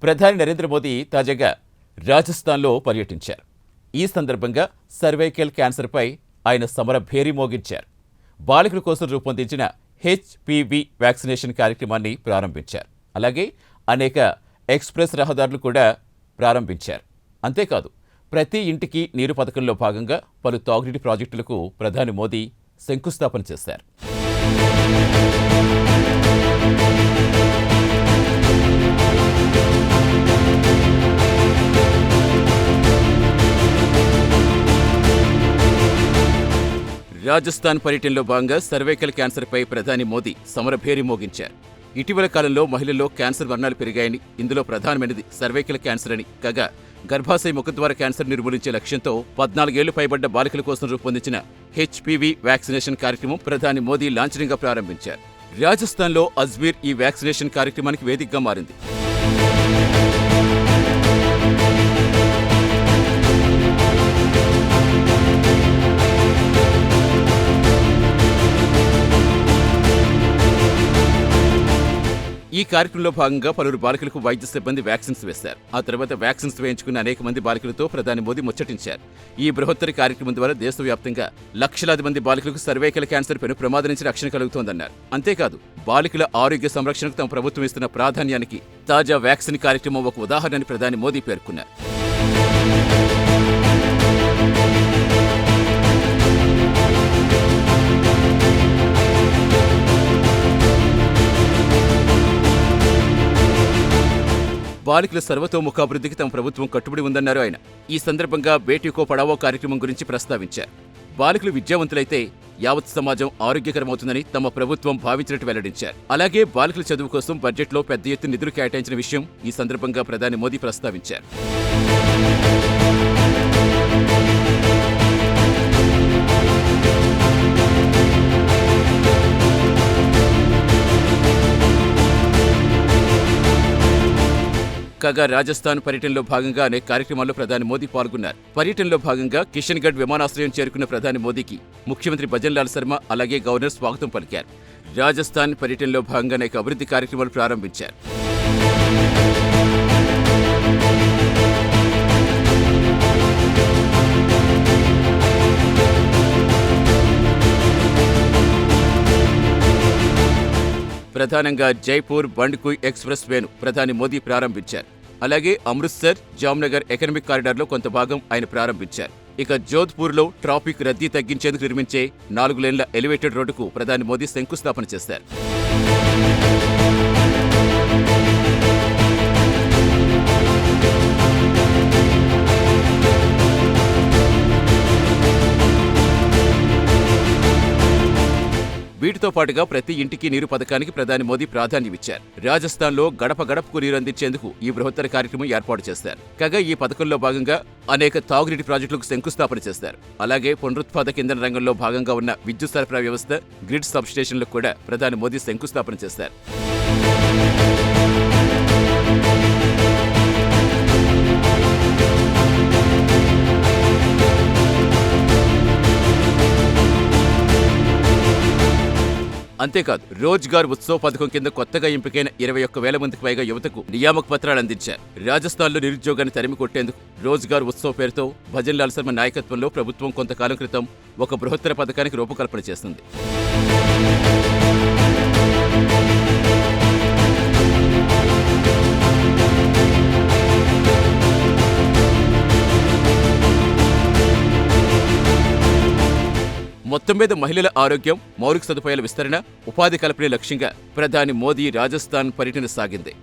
ప్రధాని నరేంద్ర మోదీ తాజాగా రాజస్థాన్లో పర్యటించారు. ఈ సందర్భంగా సర్వైకల్ క్యాన్సర్పై ఆయన సమర భేరీ మోగించారు. బాలికల కోసం రూపొందించిన హెచ్పివి వ్యాక్సినేషన్ కార్యక్రమాన్ని ప్రారంభించారు. అలాగే అనేక ఎక్స్ప్రెస్ రహదారులు కూడా ప్రారంభించారు. అంతేకాదు, ప్రతి ఇంటికి నీరు పథకంలో భాగంగా పలు తాగునీటి ప్రాజెక్టులకు ప్రధాని మోదీ శంకుస్థాపన చేశారు. రాజస్థాన్ పర్యటనలో భాగంగా సర్వైకల్ క్యాన్సర్పై ప్రధాని మోదీ సమరభేరి మోగించారు. ఇటీవల కాలంలో మహిళల్లో క్యాన్సర్ మరణాలు పెరిగాయని, ఇందులో ప్రధానమైనది సర్వైకల్ క్యాన్సర్ అని, కాగా గర్భాశయ ముఖద్వార క్యాన్సర్ నిర్మూలించే లక్ష్యంతో 14 ఏళ్లు పైబడ్డ బాలికల కోసం రూపొందించిన హెచ్పివి వ్యాక్సినేషన్ కార్యక్రమం ప్రధాని మోదీ లాంఛనంగా ప్రారంభించారు. రాజస్థాన్లో అజ్మీర్ ఈ వ్యాక్సినేషన్ కార్యక్రమానికి వేదికగా మారింది. ఈ కార్యక్రమంలో భాగంగా పలువురు బాలికలకు వైద్య సిబ్బంది వ్యాక్సిన్స్ వేశారు. ఆ తర్వాత వ్యాక్సిన్స్ వేయించుకున్న అనేక మంది బాలికలతో ప్రధాని మోదీ ముచ్చటించారు. ఈ బృహత్తర కార్యక్రమం ద్వారా దేశవ్యాప్తంగా లక్షలాది మంది బాలికలకు సర్వైకల్ క్యాన్సర్ పెను ప్రమాదం నుంచి రక్షణ కలుగుతోందన్నారు. అంతేకాదు, బాలికల ఆరోగ్య సంరక్షణకు తమ ప్రభుత్వం ఇస్తున్న ప్రాధాన్యానికి తాజా వ్యాక్సిన్ కార్యక్రమం ఒక ఉదాహరణని ప్రధాని మోదీ పేర్కొన్నారు. బాలికల సర్వతోముఖాభివృద్ధికి తమ ప్రభుత్వం కట్టుబడి ఉందన్నారు ఆయన. ఈ సందర్భంగా బేటీకో పడావో కార్యక్రమం గురించి ప్రస్తావించారు. బాలికలు విద్యావంతులైతే యావత్ సమాజం ఆరోగ్యకరమవుతుందని తమ ప్రభుత్వం భావించినట్టు వెల్లడించారు. అలాగే బాలికల చదువు కోసం బడ్జెట్లో పెద్ద ఎత్తున నిధులు కేటాయించిన విషయం ఈ సందర్భంగా ప్రధాని మోదీ ప్రస్తావించారు. కాగా రాజస్థాన్ పర్యటనలో భాగంగా అనేక కార్యక్రమాల్లో ప్రధాని మోదీ పాల్గొన్నారు. పర్యటనలో భాగంగా కిషన్గఢ్ విమానాశ్రయం చేరుకున్న ప్రధాని మోదీకి ముఖ్యమంత్రి భజన్ లాల్ శర్మ అలాగే గవర్నర్ స్వాగతం పలికారు. రాజస్థాన్ పర్యటనలో భాగంగా అనేక అభివృద్ధి కార్యక్రమాలు ప్రారంభించారు. ప్రధానంగా జైపూర్ బండ్కుయ్ ఎక్స్ప్రెస్ వేను ప్రధాని మోదీ ప్రారంభించారు. అలాగే అమృత్సర్ జామ్నగర్ ఎకనామిక్ కారిడార్లో కొంత భాగం ఆయన ప్రారంభించారు. ఇక జోధ్పూర్లో ట్రాఫిక్ రద్దీ తగ్గించేందుకు నిర్మించే 4 లేన్ల ఎలివేటెడ్ రోడ్డుకు ప్రధాని మోదీ శంకుస్థాపన చేశారు. వీటితో పాటుగా ప్రతి ఇంటికి నీరు పథకానికి ప్రధాని మోదీ ప్రాధాన్యమిచ్చారు. రాజస్థాన్లో గడప గడపకు నీరు అందించేందుకు ఈ బృహత్తర కార్యక్రమం ఏర్పాటు చేశారు. కాగా ఈ పథకంలో భాగంగా అనేక తాగునీటి ప్రాజెక్టులకు శంకుస్థాపన చేశారు. అలాగే పునరుత్పాదక ఇంధన రంగంలో భాగంగా ఉన్న విద్యుత్ సరఫరా వ్యవస్థ, గ్రిడ్ సబ్ స్టేషన్లకు కూడా ప్రధాని మోదీ శంకుస్థాపన చేశారు. అంతేకాదు, రోజ్గార్ ఉత్సవ్ పథకం కింద కొత్తగా ఎంపికైన 21,000 మందికి పైగా యువతకు నియామక పత్రాలు అందించారు. రాజస్థాన్లో నిరుద్యోగాన్ని తరిమి కొట్టేందుకు రోజ్గార్ ఉత్సవ్ పేరుతో భజన్ లాల్ శర్మ నాయకత్వంలో ప్రభుత్వం కొంతకాలం క్రితం ఒక బృహత్తర పథకానికి రూపకల్పన చేస్తుంది. మొత్తం మీద మహిళల ఆరోగ్యం, మౌలిక సదుపాయాల విస్తరణ, ఉపాధి కల్పనే లక్ష్యంగా ప్రధాని మోదీ రాజస్థాన్ పర్యటన సాగింది.